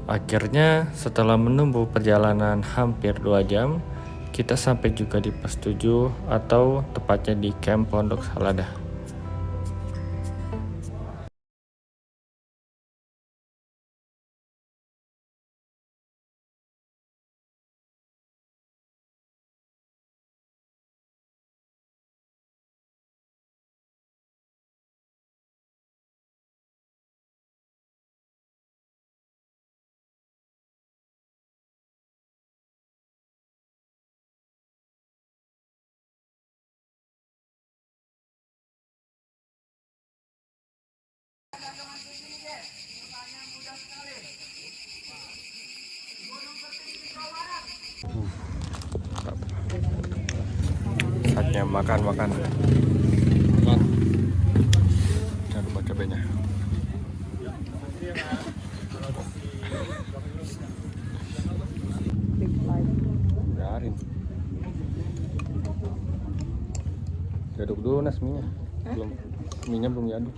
Akhirnya, setelah menempuh perjalanan hampir 2 jam, kita sampai juga di pos 7 atau tepatnya di camp Pondok Saladah. Saatnya makan. Jangan lupa cabenya. Biarin. Diaduk dulu Nas minyak. Minyak belum diaduk.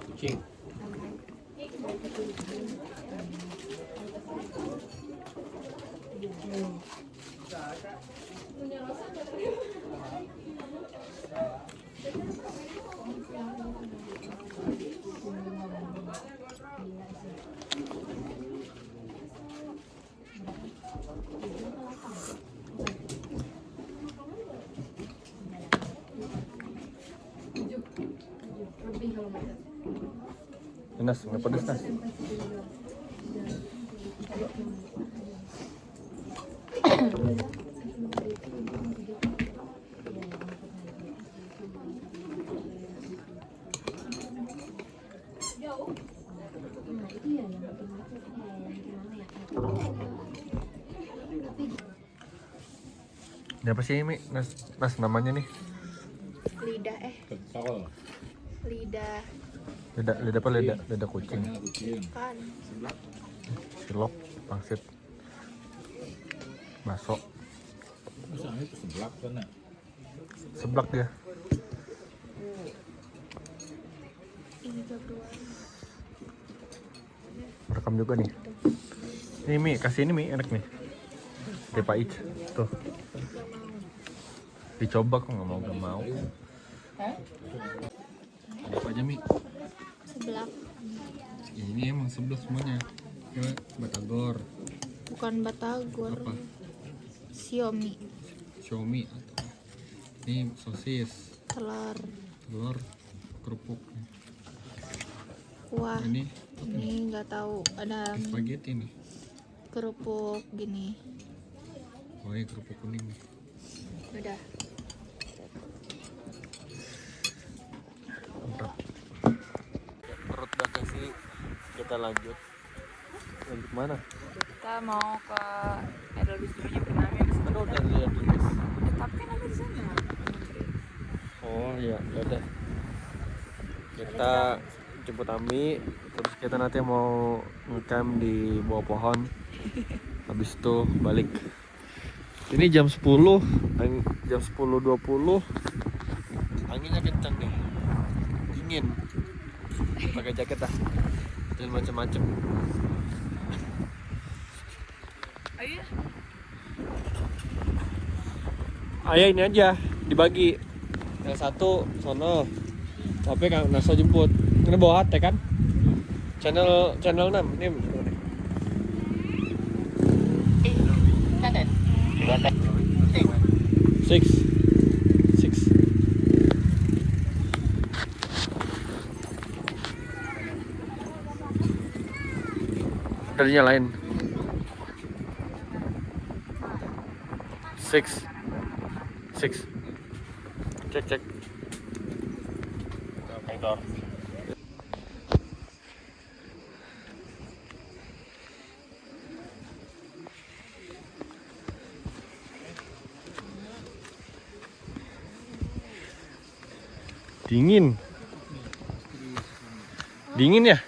Kucing. Nas, nggak pedes Nas. Ini apa sih ini, Nas namanya nih? Lidah Lidah apa lidah kucing? kan Silok, pangsit, baso. Misalnya itu seblak kan ya? Seblak dia. ini berdua. Rekam juga nih. Ini Mi, kasih ini Mi, enak nih. Dari Pak Ic, tuh. Dicoba kok nggak mau. Ada apa aja Mi? Seblak, Ini emang seblak semuanya. Ya, batagor, bukan batagor. apa? Xiaomi, Xiaomi atau ini sosis, telur, kerupuk. kuah. Ini Ini nggak tahu, ada spaghetti nih. kerupuk gini. Oh iya, kerupuk kuning. Udah. Mantap. Perut udah kasih, kita lanjut mana? Kita mau ke Idol Bistro-nya Bernami habis itu. Udah lihat tulis. Tapi kan ada di sana. Oh iya, udah. Kita jemput Ami, terus kita nanti mau ngecamp di bawah pohon. Habis itu balik. Ini jam 10, jam 10.20. Anginnya kencang nih. Dingin. Pakai jaket dah. Dan macam-macam. Ayah ini aja dibagi. Yang satu sono. Tapi kan Naso jemput. Ini bawa hati kan? Channel 6 ini. Six. Udah dinyalain. Six. Cek. Dingin. Dingin ya?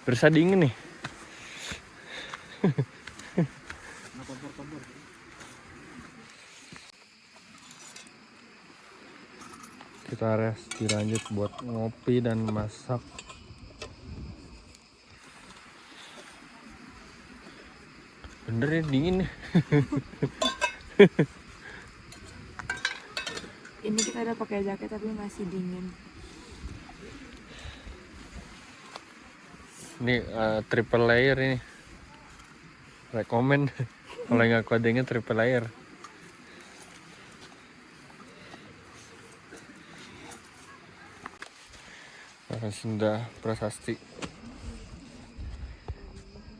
Berasa dingin nih. Kita rest dilanjut buat ngopi dan masak. Bener ya dingin nih. Ini kita udah pakai jaket tapi masih dingin. Ini triple layer ini. Rekomen. Kalau nggak kodenya triple layer. Senda Prasasti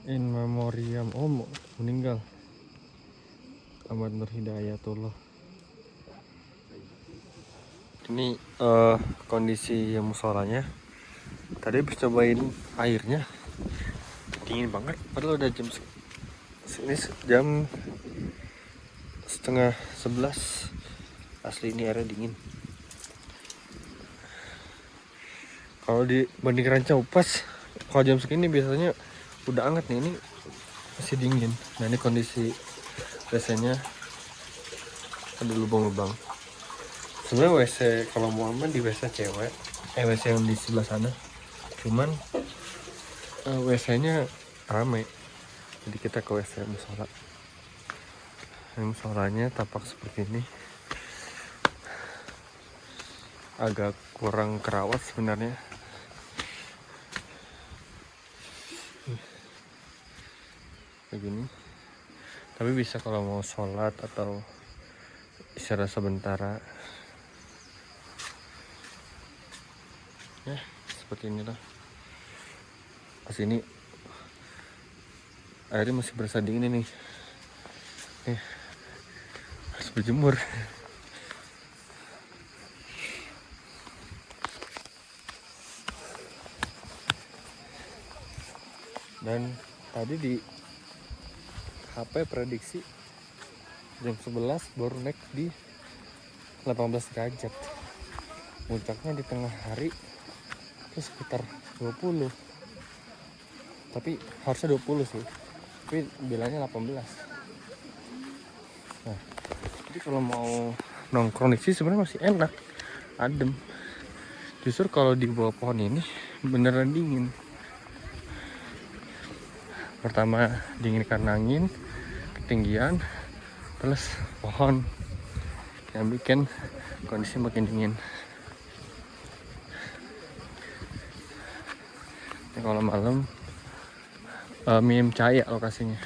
in memoriam. Oh, meninggal Ahmad Nur Hidayatullah. Ini kondisi yang musolanya. Tadi habis cobain airnya, dingin banget. Padahal udah jam ini jam 10:30. Asli ini airnya dingin. Kalau dibanding Ranca Upas, kalau jam segini biasanya udah hangat nih, ini masih dingin. Nah ini kondisi WC-nya ada lubang-lubang. Sebenarnya WC kalau mau aman di WC cewek, WC yang di sebelah sana. Cuman WC-nya rame, jadi kita ke WC musola. Ini musolanya tapak seperti ini. Agak kurang kerawat sebenarnya. Begini, tapi bisa kalau mau sholat atau istirahat sebentar ya, seperti inilah. Pas ini airnya masih berasa dingin ini. Harus berjemur. Dan tadi di HP prediksi jam 11 baru naik di 18 derajat. Puncaknya di tengah hari itu sekitar 20. Tapi harusnya 20 sih. Tapi bilangnya 18. Nah, jadi kalau mau nongkrong di sini sebenarnya masih enak, adem. Justru kalau di bawah pohon ini beneran dingin. Pertama dingin karena angin, ketinggian, plus pohon yang bikin kondisi makin dingin. Ini kalau malam minim cahaya lokasinya.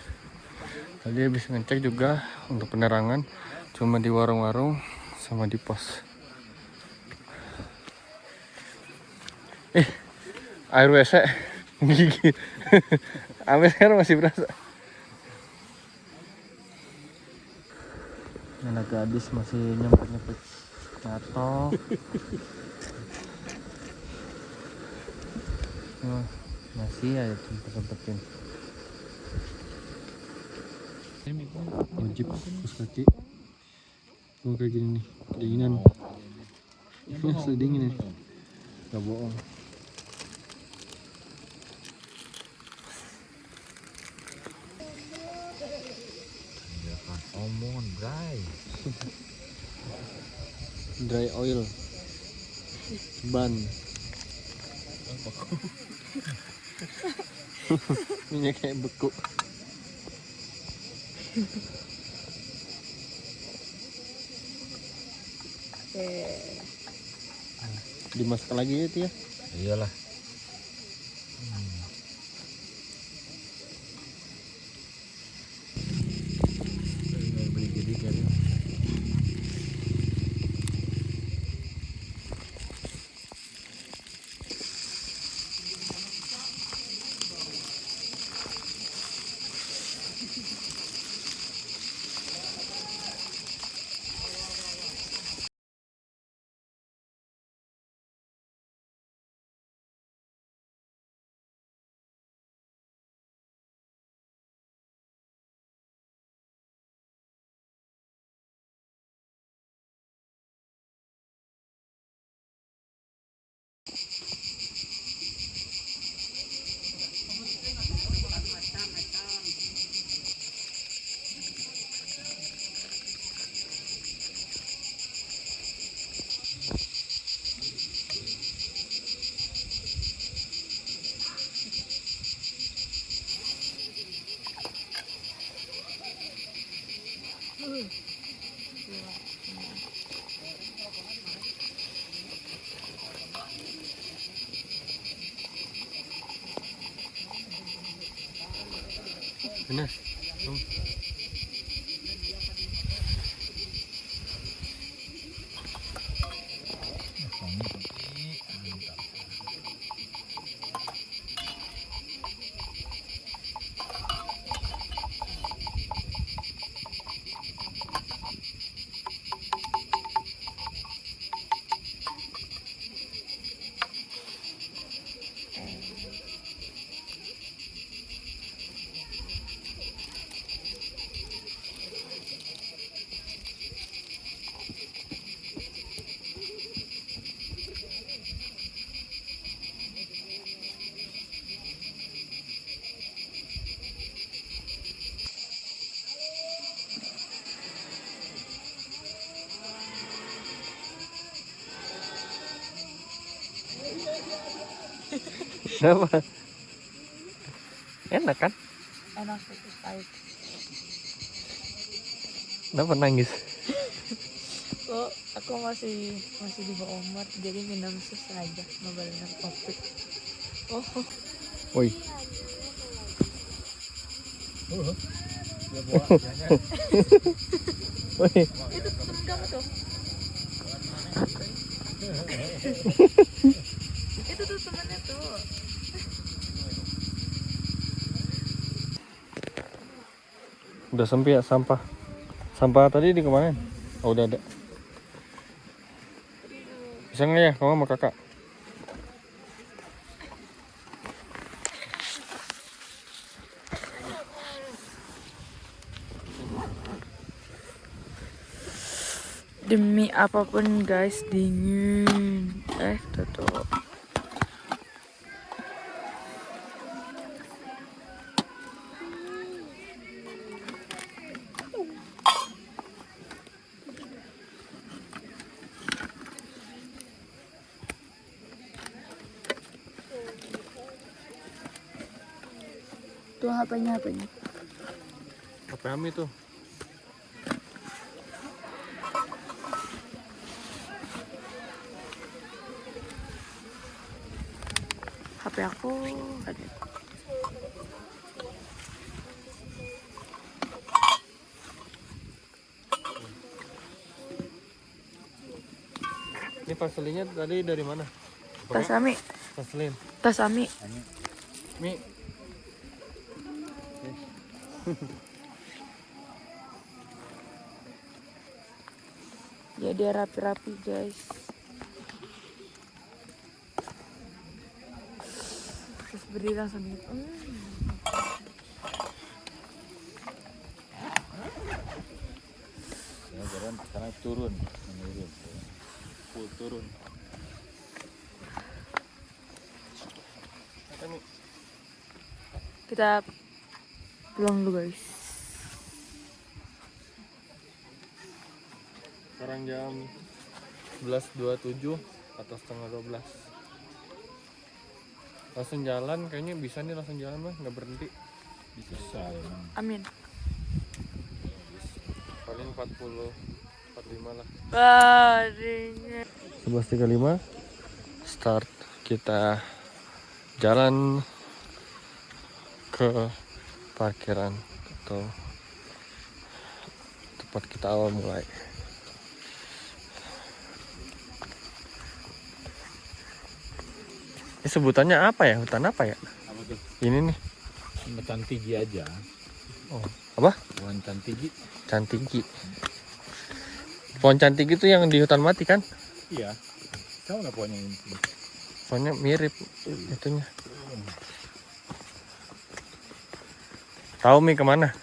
Tadi habis ngecek juga untuk penerangan cuma di warung-warung sama di pos. Air WC gigi. Sampai sekarang masih berasa. Anak gadis masih nyempet-nyempet nyatok. Masih aja sempet-sempetin. Wajib kus kaki. Oh kayak gini nih, kedinginan. Sedingin ya, gak bohong. Omon Dry oil, ban, minyak kayak beku. Dimasak lagi itu ya? Iyalah. Beli jadi kan. Benar. Tuh. Kenapa? Enak kan? Enak terus pahit. Kenapa nangis? Kok aku masih di bawah umur jadi minum sus aja nggak kopi. Oh, Woi. Woi. itu temen kamu tuh. Itu tuh temennya tuh. Udah sampai ya sampah. Sampah tadi di kemana? Oh, udah ada. Bisa nggak ya kamu sama kakak? Demi apapun guys, dingin. Tutup. Tuh HP-nya. HP Ami tuh. HP aku ada. Ini paselinya tadi dari mana? Tas Ami. Paselin. Tas Ami. Mi. Jadi rapi-rapi guys. Terus berdiri langsung gitu. Ya, jalan sekarang turun, menurun. Full turun. Kita pulang dulu guys. Sekarang jam 11.27 atau setengah 12. Langsung jalan, kayaknya bisa nih langsung jalan mah, nggak berhenti. Bisa ya. Amin. Paling 45 lah. Barinya. 11.35 start, kita jalan ke parkiran atau tempat kita awal mulai. Ini sebutannya apa ya? Hutan apa ya? Apa tuh? Ini nih. Cantigi aja. Oh, apa? Pohon cantigi. Cantigi. Pohon cantigi itu yang di hutan mati kan? Iya. Tahu nggak pohonnya ini? Soalnya mirip itunya. Tahu Mi kemana?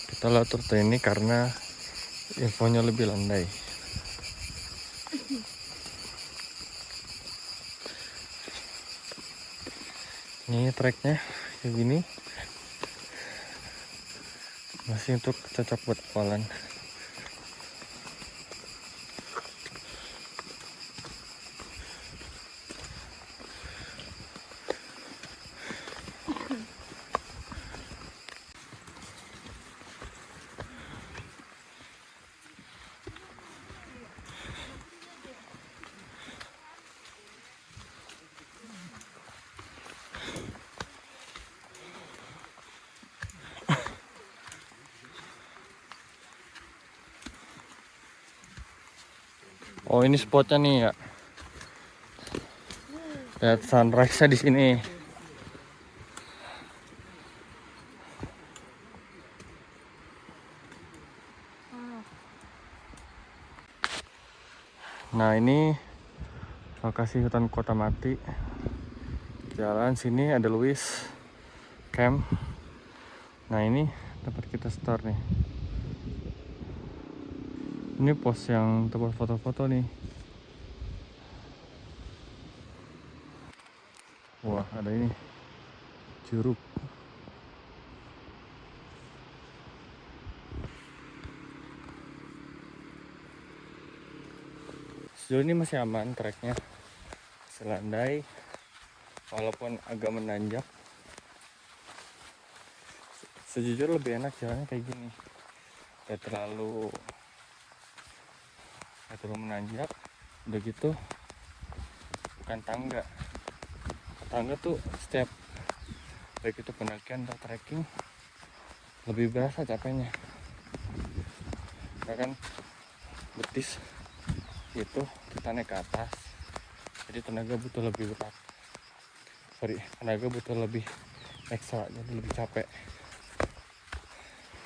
Kita lewat rute ini karena infonya lebih landai. Ini treknya kayak gini, masih untuk cocok buat petualangan. Oh, ini spotnya nih ya. Lihat sunrise-nya di sini. Nah, ini lokasi hutan Kota Mati. Jalan sini ada Louis Camp. Nah, ini tempat kita start nih. Ini pos yang tempat foto-foto nih. Wah, ada ini curug. Sejauh ini masih aman treknya, selandai walaupun agak menanjak. Sejujurnya lebih enak jalannya kayak gini, gak terlalu menanjak. Udah gitu bukan tangga. Tangga tuh setiap baik itu pendakian atau trekking lebih berasa capeknya, karena kan betis itu kita naik ke atas, jadi tenaga butuh lebih berat. Tenaga butuh lebih ekstra, jadi lebih capek.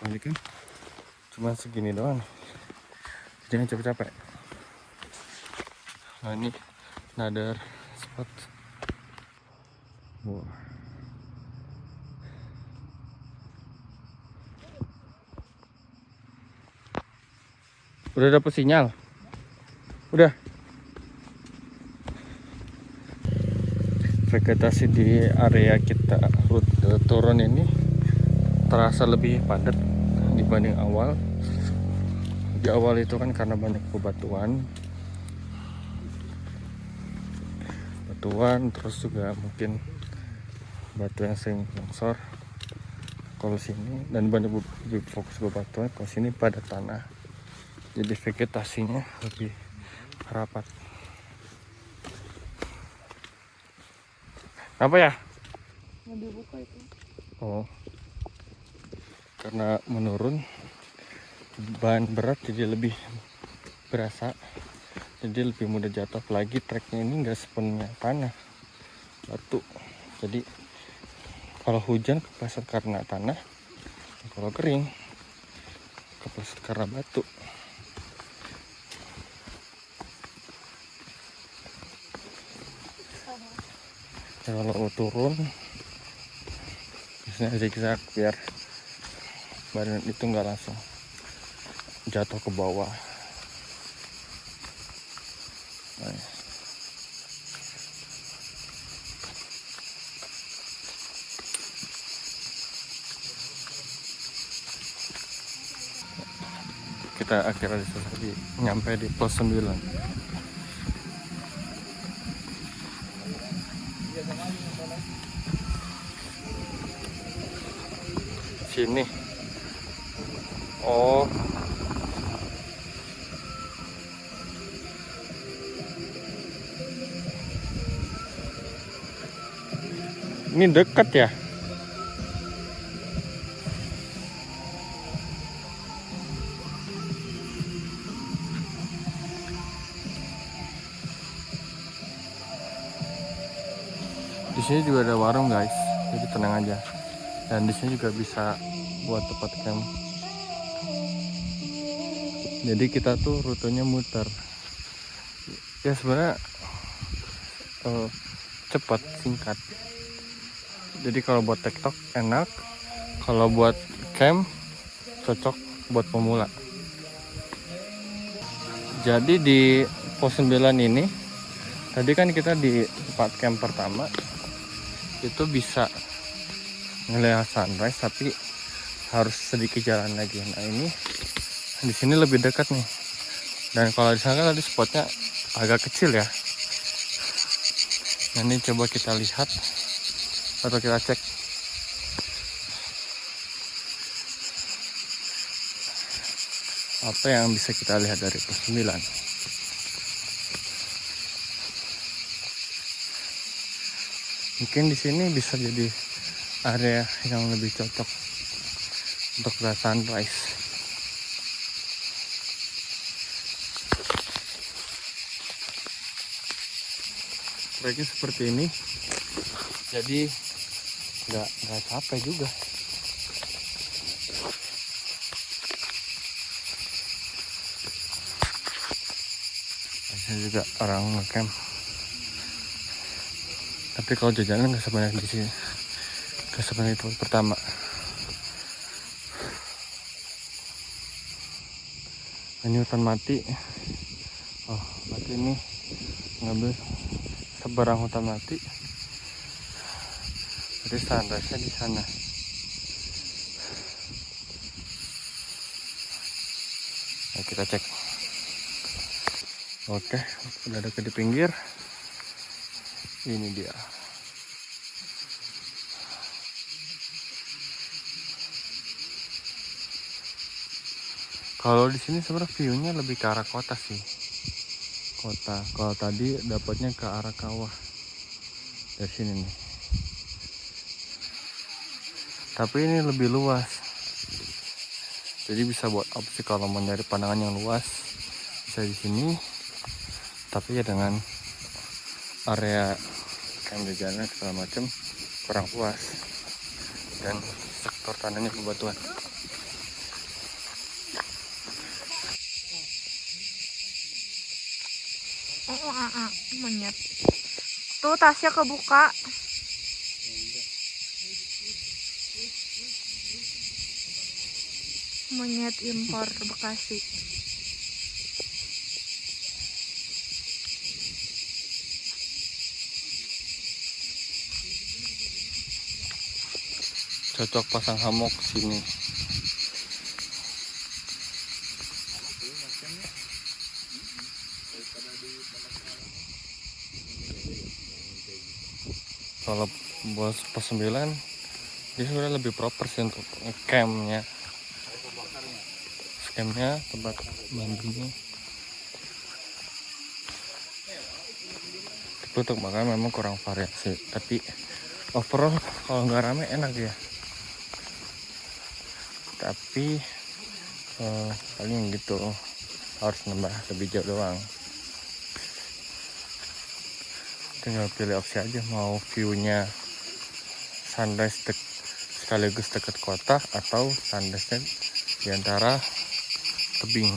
Ini kan cuma segini doang, jangan capek-capek. Nah, ini another spot. Wow. Udah dapet sinyal? Udah. Vegetasi di area kita rute turun ini terasa lebih padat dibanding awal. Di awal itu kan karena banyak bebatuan, terus juga mungkin batu yang sering longsor. Kalau sini dan banyak fokus bebatuan, kalau sini pada tanah, jadi vegetasinya lebih rapat. Apa ya? Mau dibuka itu. Oh, karena menurun bahan berat jadi lebih berasa, jadi lebih mudah jatuh. Apalagi treknya ini nggak sepenuhnya tanah, batu. Jadi kalau hujan kepleset karena tanah, kalau kering kepleset karena batu. Ya, kalau turun biasanya zigzag biar badan itu nggak langsung jatuh ke bawah. Nah, kita akhirnya nyampe di pos 9. Sini. Oh, ini dekat ya? Di sini juga ada warung guys, jadi tenang aja. Dan di sini juga bisa buat tempat camp. Jadi kita tuh rutenya muter. Ya sebenarnya cepat, singkat. Jadi kalau buat TikTok enak, kalau buat camp cocok buat pemula. Jadi di pos 9 ini, tadi kan kita di tempat camp pertama itu bisa ngelihat sunrise, tapi harus sedikit jalan lagi. Nah, ini di sini lebih dekat nih. Dan kalau di sana kan tadi spotnya agak kecil ya. Nah, ini coba kita lihat atau kita cek. Apa yang bisa kita lihat dari pos 9? Mungkin di sini bisa jadi area yang lebih cocok untuk lihat sunrise. treknya seperti ini, jadi nggak capek juga. Biasanya juga orang ngecamp, tapi kalau jajanan nggak sebanyak di sini, nggak sebanyak itu pertama. Ini hutan mati. Oh, berarti ini ngambil seberang hutan mati. Jadi sunrise-nya di sana. Nah, kita cek. Oke, udah deket di pinggir. Ini dia. Kalau di sini sebenarnya view-nya lebih ke arah kota sih. Kota. Kalau tadi dapatnya ke arah kawah. Dari sini nih. Tapi ini lebih luas. Jadi bisa buat opsi kalau mau nyari pandangan yang luas, bisa di sini. Tapi ya dengan area camp jajanan segala macam kurang luas. Dan sektor tanahnya bebatuan. Monyet. Tuh tasnya kebuka. Monyet impor Bekasi. Cocok pasang hammock sini. Kalau bos pos 9 dia sudah lebih proper sih untuk campnya, tempat mandinya. Tapi untuk makan memang kurang variasi, tapi overall kalau nggak rame enak ya. Tapi paling gitu, harus nambah lebih jauh doang. Tinggal pilih opsi aja, mau view-nya sunrise sekaligus dekat kota atau sunrise di antara tebing.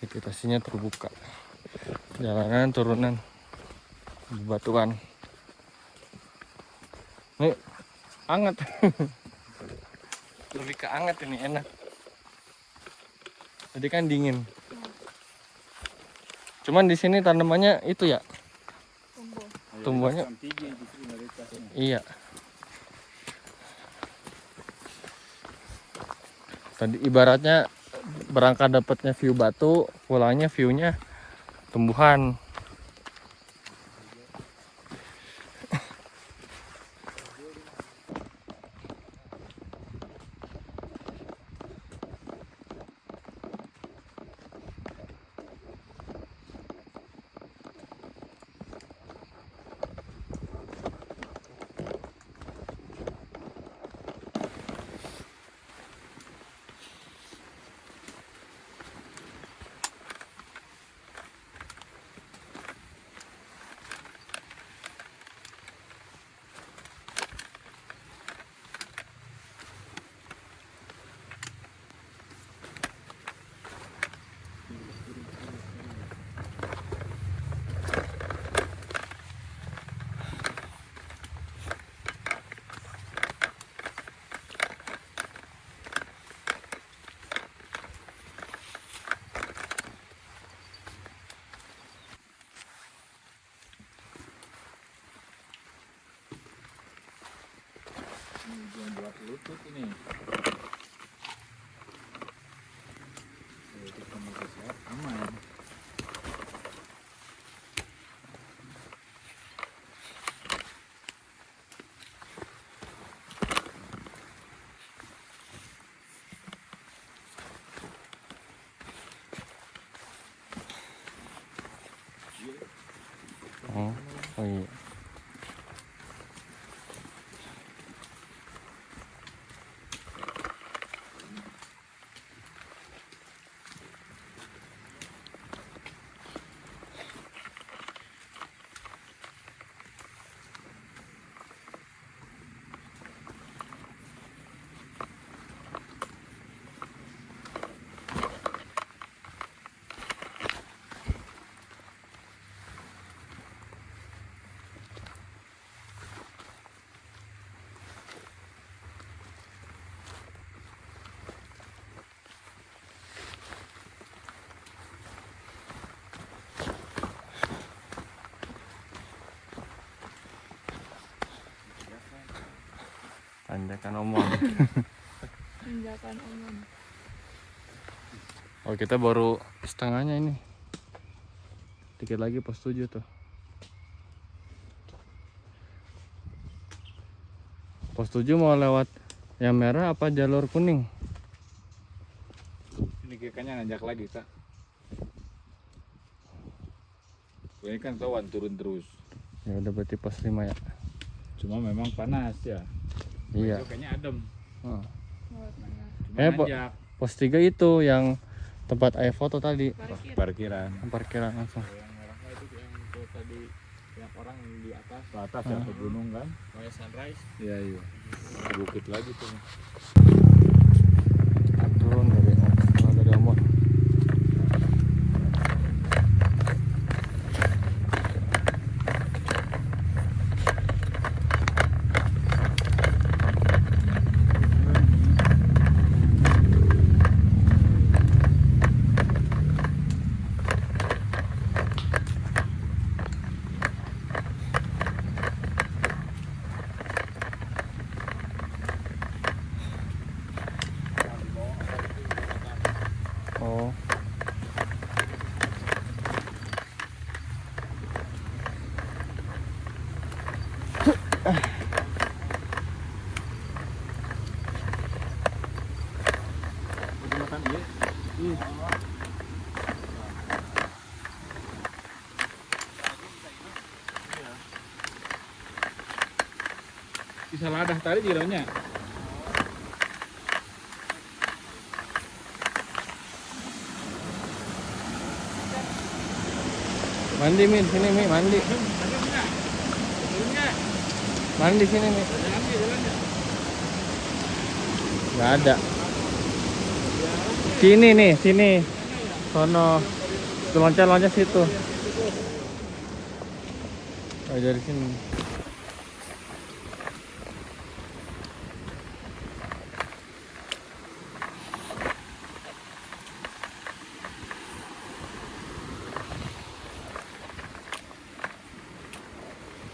Vegetasinya terbuka, jalanan turunan bebatuan. Ini hangat. Lebih ke hangat ini, enak. Tadi kan dingin. Cuman di sini tanamannya itu ya, tumbuhannya. Iya. Tadi ibaratnya berangkat dapatnya view batu, pulangnya view-nya tumbuhan. Ini buat lutut ini. Kita mau sehat aman. Oh iya. tanjakan omong. Tindakan omong. Oh kita baru setengahnya ini. Dikit lagi pos 7 tuh. Pos 7 mau lewat yang merah apa jalur kuning? Ini kayaknya nanjak lagi kak. Ini kan kawan turun terus. Ya udah berarti pos 5 ya. Cuma memang panas ya. Iya. Besok kayaknya adem. Oh. Lewat mana? Cuma Po- nanjak. Pos 3 itu yang tempat air foto tadi. Parkir. Parkiran. Parkiran langsung. Yang merahnya itu yang tuh tadi yang orang di atas. Ke atas ya ke gunung kan. Mau sunrise. Iya iya. Bukit lagi tuh. Turun dari Omor. Oh. Udah makan iya. Bisa ladah tadi jiraunya. Mandi Min, sini Mi, mandi. Mandi sini Mi. Nggak ada. Sini nih, sini. Sono. Tuh loncat situ. Oh, dari sini.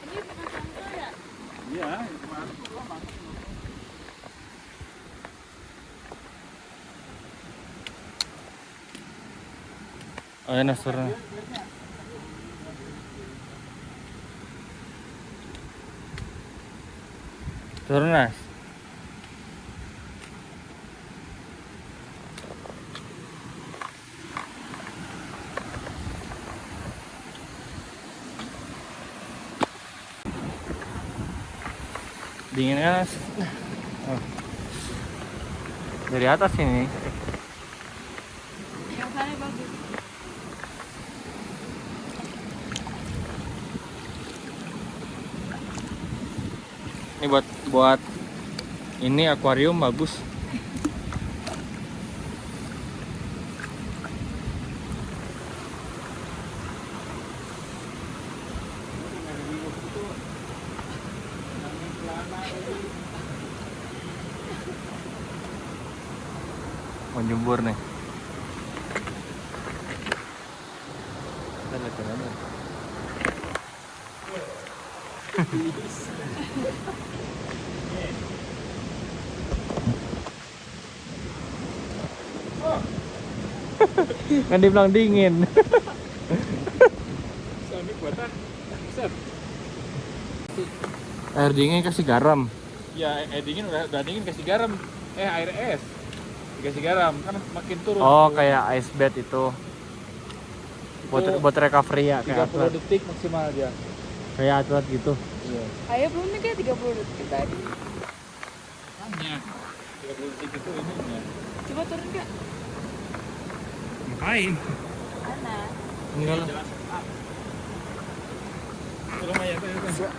Ini bukan contoh ya? Iya, Oh, enak turun. Turun Nas. Dingin kan Nas? Oh. Dari atas ini. Yang sana bagus. Ini buat ini akuarium bagus. Mau jemur nih. Kita lihat aja. Kan dibilang dingin. Suami buatan. Set. Air dingin kasih garam. Ya, air dingin udah dingin kasih garam. Air es. Dikasih garam kan makin turun. Oh, kayak ice bath itu. Buat recovery ya, kayak 30 atlet. detik maksimal dia. Kayak atlet gitu. Iya. Ayo belum nih kayak 30 detik tadi. Hanya 30 detik itu ininya. Coba turun Kak. Ngapain? Mana? Enggak lah. Jalan up. Lumayan tuh.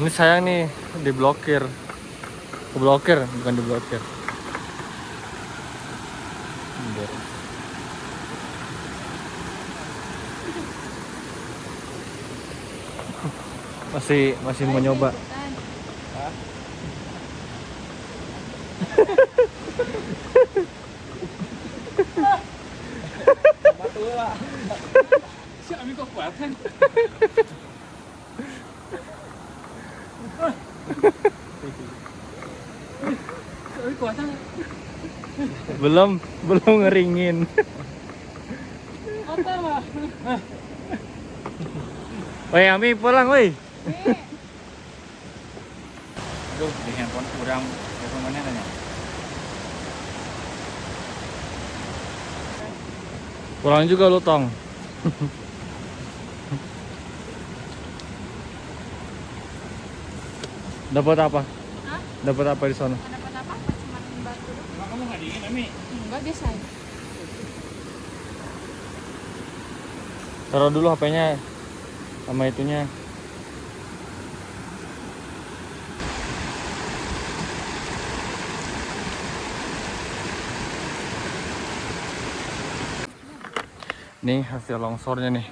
Ini sayang nih diblokir. Keblokir, bukan diblokir. Masih mau nyoba. Si Ami kok kuatan. belum ngeringin. Motor lah. Woi Ami pulang woi. Aduh, di handphone kurang mana nanya. Pulang juga lu Tong. Dapat apa? Hah? Dapat apa di sana? Nggak dapat apa-apa, cuma batu doang. Emang kamu nggak dingin, Ami? Enggak, biasa aja. Taruh dulu HP-nya sama itunya. Nih hasil longsornya nih.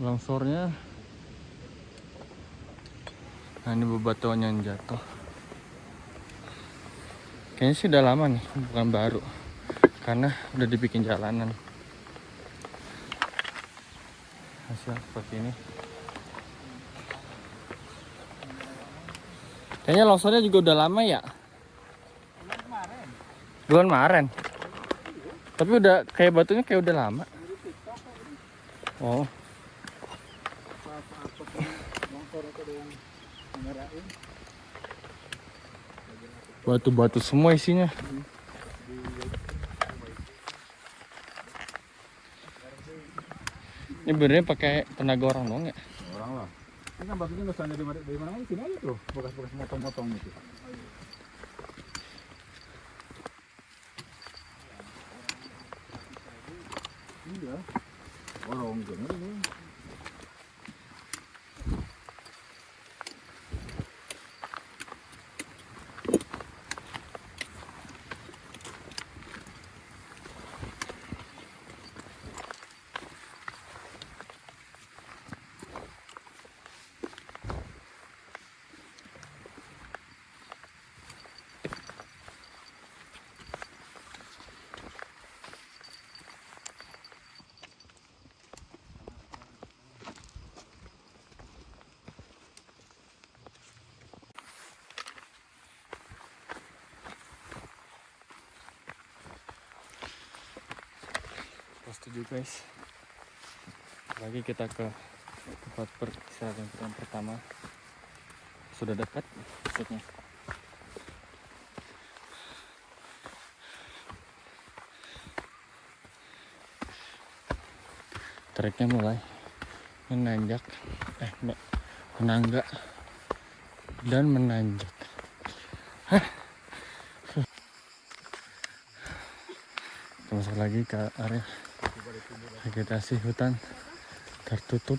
Longsornya. Nah ini bebatuan yang jatuh. Kayaknya sih udah lama nih, bukan baru. Karena udah dibikin jalanan. Hasil seperti ini. Kayaknya longsornya juga udah lama ya. Bulan kemarin. Tapi udah kayak batunya kayak udah lama. Oh. Batu-batu semua isinya. Ini benernya pakai tenaga orang dong ya? Orang lah. Ini kan batunya nggak usah dari mana, sini aja tuh, bekas-bekas motong-motong itu. Iya. Orang gini. Setuju guys. Lagi kita ke tempat peristirahatan yang pertama. Sudah dekat maksudnya. Treknya mulai menanjak, menangga dan menanjak. Kita masuk lagi ke area vegetasi hutan tertutup.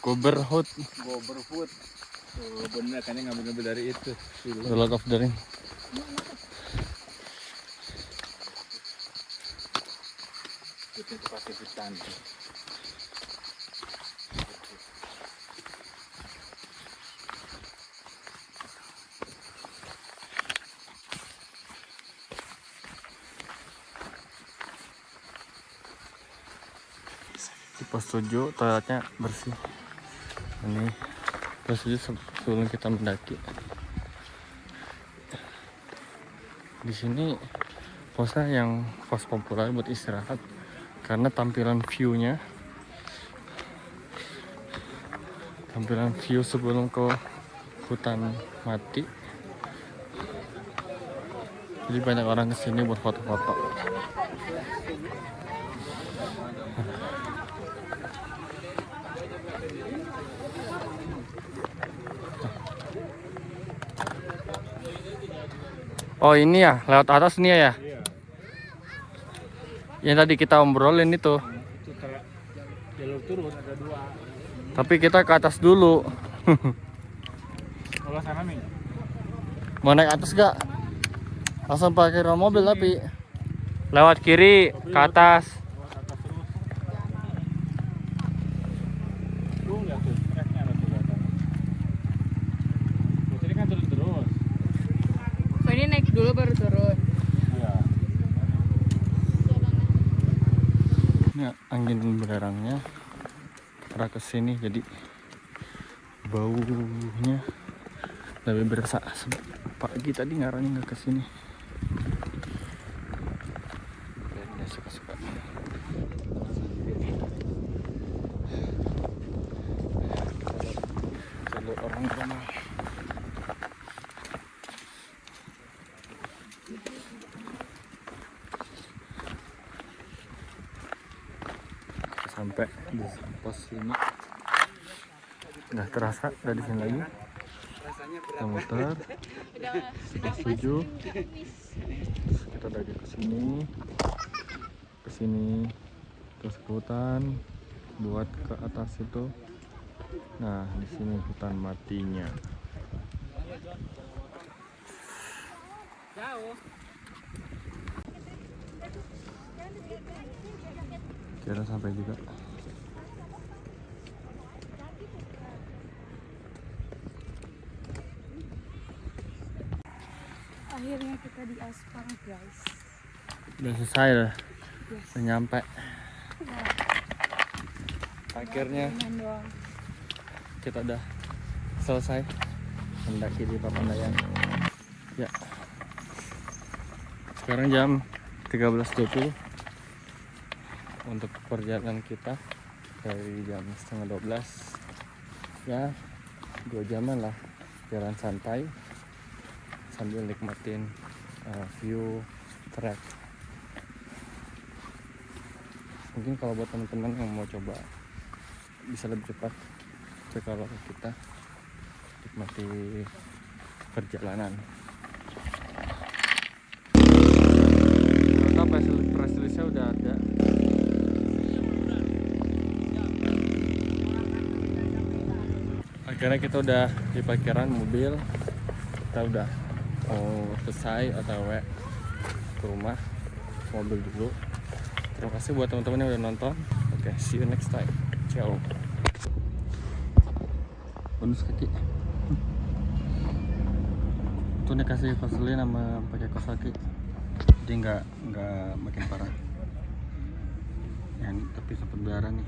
Goberhut, Goberfoot. Oh, bener kan ngambil dari itu. the Lord of the Ring. Itu pakai hutan. Di pos 7 toiletnya bersih. Ini pos 7 sebelum kita mendaki. Di sini posnya yang pos populer buat istirahat karena tampilan view-nya, tampilan view sebelum ke hutan mati. Jadi banyak orang kesini buat foto-foto. Oh ini ya, lewat atas nih ya? Iya. Yang tadi kita obrolin itu. Itu kayak jalur turun ada dua. Tapi kita ke atas dulu. Kalau sana nih. Mau naik atas gak? Langsung pakai mobil tapi. Lewat kiri ke atas. Lewat atas terus. Tuh lihat tuh, treknya ada tuh di atas. Terus ini kan turun terus. Oh, ini naik dulu baru turun. Iya. Ini angin belerangnya arah ke sini, jadi baunya lebih berasa. Pagi tadi ngarahnya nggak ke sini. Dia suka-suka. Jalur orang rumah. Sampai di pos ini nggak terasa, udah di sini lagi. Kita muter pos 7, kita lagi ke sini terus ke hutan buat ke atas itu. Nah, di sini hutan matinya. Kira sampai juga. Akhirnya kita di aspal guys. Udah selesai lah, udah nyampe. Akhirnya Main doang. kita udah selesai mendaki di Papandayan. Ya, sekarang jam 13.20 untuk perjalanan kita dari jam setengah 12. Ya, 2 jaman lah jalan santai sambil nikmatin view trek. Mungkin kalau buat teman-teman yang mau coba bisa lebih cepat, kalau kita nikmati perjalanan. Apa press release-nya udah ada. Akhirnya kita udah di parkiran mobil, kita udah mau selesai OTW ke rumah, mobil dulu. Terima kasih buat teman-teman yang udah nonton. Oke, see you next time. Ciao. Bonus kaki. Tuh nih kasih vaselin sama pakai kaos kaki, jadi nggak makin parah. Ya, tapi sempat berdarah nih.